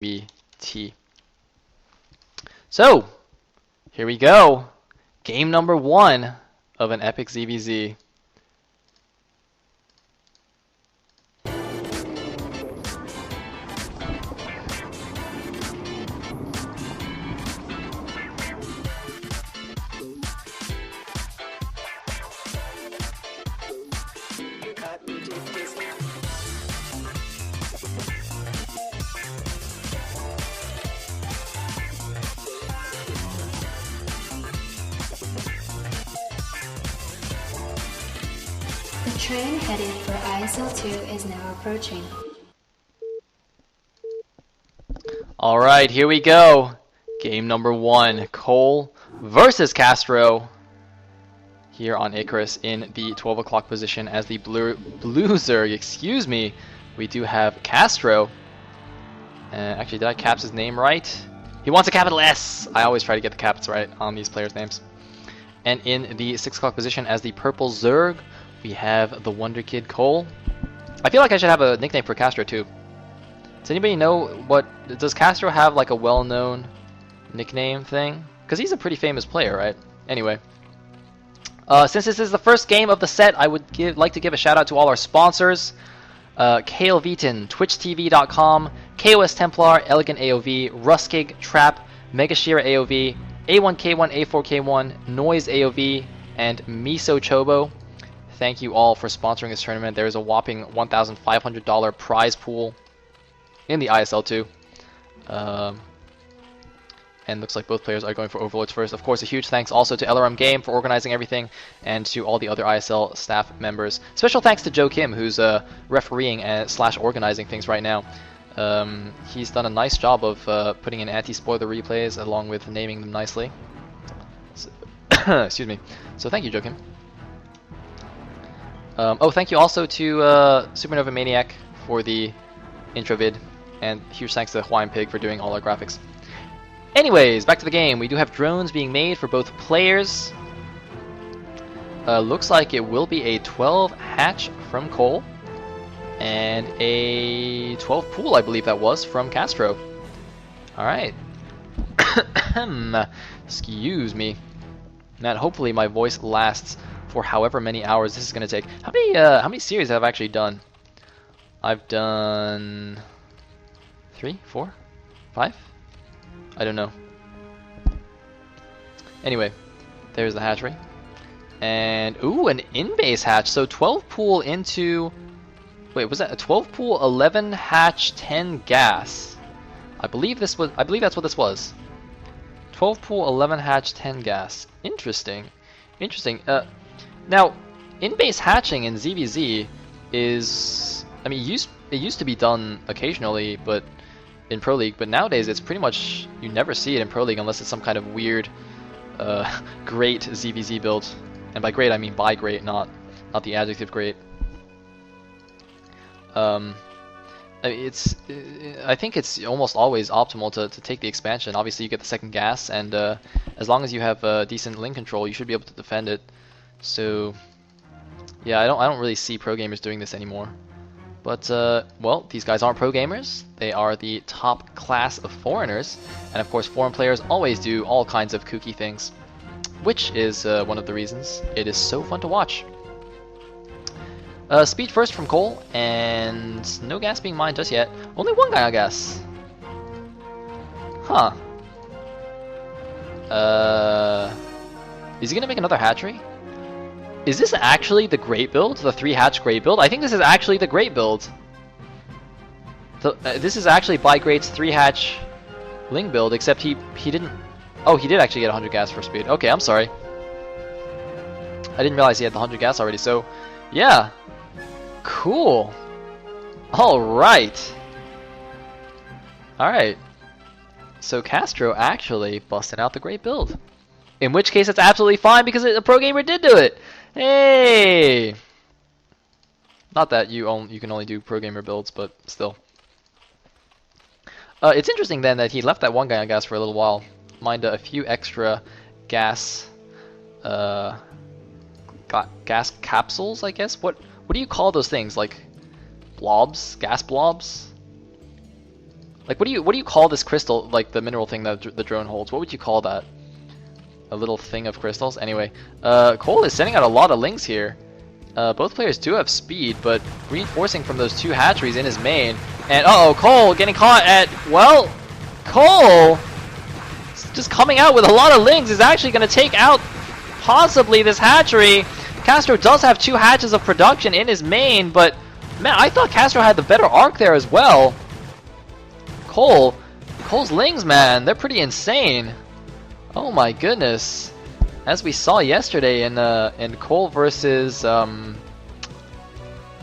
BT. So, here we go. Game number 1 of an epic ZVZ. The train headed for ISL2 is now approaching. Alright, here we go. Game number 1. Kolll versus CastrO. Here on Icarus in the 12 o'clock position as the blue Zerg, excuse me. We do have CastrO. Actually, did I caps his name right? He wants a capital S! I always try to get the caps right on these players' names. And in the 6 o'clock position as the purple Zerg, we have the Wonder Kid Kolll. I feel like I should have a nickname for CastrO too. Does anybody know what... Does CastrO have like a well-known nickname thing? Because he's a pretty famous player, right? Anyway. Since this is the first game of the set, I would like to give a shout out to all our sponsors. Kale Veton, TwitchTV.com, KOS Templar, Elegant AOV, Ruskig, Trap, Megashira AOV, A1K1, A4K1, Noise AOV, and Miso Chobo. Thank you all for sponsoring this tournament. There is a whopping $1,500 prize pool in the ISL2. And looks like both players are going for Overlords first. Of course, a huge thanks also to LRM Game for organizing everything, and to all the other ISL staff members. Special thanks to Joe Kim, who's refereeing / organizing things right now. He's done a nice job of putting in anti-spoiler replays along with naming them nicely. So excuse me. So thank you, Joe Kim. Oh, thank you also to Supernova Maniac for the intro vid, and huge thanks to Hawaiian Pig for doing all our graphics. Anyways, back to the game. We do have drones being made for both players. Looks like it will be a 12 hatch from Kolll, and a 12 pool, I believe that was, from CastrO. Alright. Excuse me. Man, hopefully my voice lasts for however many hours this is going to take. How many series have I actually done? I've done 3, 4, 5? I don't know. Anyway, there's the hatchery. And, ooh, an in-base hatch. So 12 pool into... Wait, was that a 12 pool, 11 hatch, 10 gas? I believe that's what this was. 12 pool, 11 hatch, 10 gas. Interesting. Interesting. Now, in-base hatching in ZVZ is... I mean, it used to be done occasionally, but in Pro League, but nowadays it's pretty much, you never see it in Pro League unless it's some kind of weird, great ZVZ build. And by great I mean by great, not the adjective great. I think it's almost always optimal to take the expansion. Obviously you get the second gas, and as long as you have decent link control, you should be able to defend it. So yeah, I don't really see pro gamers doing this anymore. But, well, these guys aren't pro gamers. They are the top class of foreigners. And of course, foreign players always do all kinds of kooky things, which is one of the reasons it is so fun to watch. Speed first from Kolll, and no gas being mined just yet. Only one guy on gas. Huh. Is he gonna make another hatchery? Is this actually the great build? The 3 hatch great build? I think this is actually the great build. This is actually by Great's 3 hatch Ling build, except he didn't... Oh, he did actually get 100 gas for speed. Okay, I'm sorry. I didn't realize he had the 100 gas already, so... Yeah. Cool. Alright. Alright. So CastrO actually busted out the great build. In which case it's absolutely fine because a pro gamer did do it. Hey! Not that you can only do pro gamer builds, but still. It's interesting then that he left that one guy on gas for a little while. Mined a few extra gas gas capsules, I guess. What do you call those things? Like blobs? Gas blobs? Like, what do you call this crystal, like the mineral thing that the drone holds? What would you call that? A little thing of crystals? Anyway, Kolll is sending out a lot of lings here. Both players do have speed, but reinforcing from those 2 hatcheries in his main. And uh-oh, Kolll getting caught at, well, Kolll just coming out with a lot of lings is actually going to take out possibly this hatchery. CastrO does have 2 hatches of production in his main, but man, I thought CastrO had the better arc there as well. Koll's lings, man, they're pretty insane. Oh my goodness. As we saw yesterday in Kolll versus oh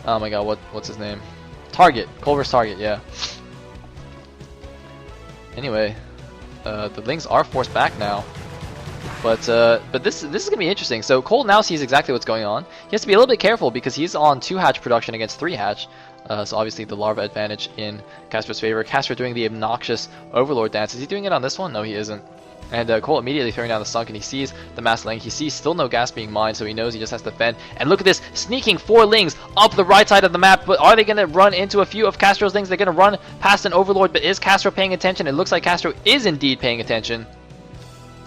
my god, what's his name? Target. Kolll versus Target, yeah. Anyway, the lings are forced back now. But this is gonna be interesting. So Kolll now sees exactly what's going on. He has to be a little bit careful because he's on 2 hatch production against 3 hatch. So obviously the larva advantage in CastrO's favor. CastrO doing the obnoxious Overlord dance. Is he doing it on this one? No, he isn't. And Kolll immediately throwing down the sunk, and he sees the mass ling. He sees still no gas being mined, so he knows he just has to fend. And look at this, sneaking 4 lings up the right side of the map. But are they going to run into a few of CastrO's lings? They're going to run past an Overlord, but is CastrO paying attention? It looks like CastrO is indeed paying attention.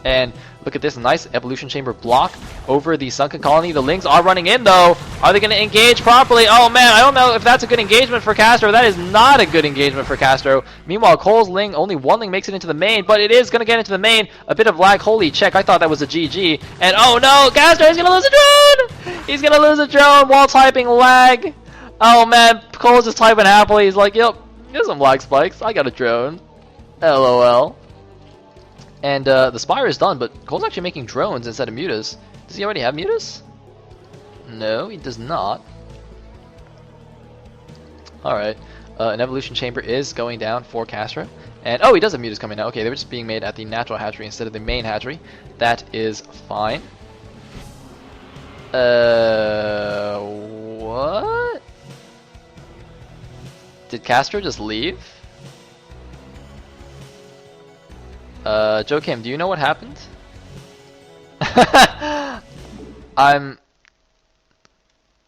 And look at this nice evolution chamber block over the sunken colony. The lings are running in though. Are they going to engage properly? Oh man, I don't know if that's a good engagement for CastrO. That is not a good engagement for CastrO. Meanwhile, Koll's ling, only 1 ling makes it into the main, but it is going to get into the main. A bit of lag. Holy check, I thought that was a GG. And oh no, CastrO is going to lose a drone! He's going to lose a drone while typing lag. Oh man, Koll's just typing happily. He's like, yep, here's some lag spikes. I got a drone. LOL. And the Spire is done, but Koll's actually making drones instead of mutas. Does he already have mutas? No, he does not. Alright, an evolution chamber is going down for CastrO. And oh, he does have mutas coming now. Okay, they were just being made at the natural hatchery instead of the main hatchery. That is fine. What? Did CastrO just leave? Joe Kim, do you know what happened? I'm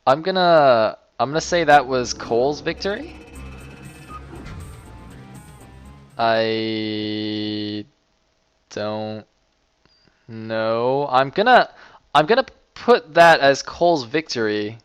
gonna say that was Koll's victory. I don't know. I'm gonna put that as Koll's victory.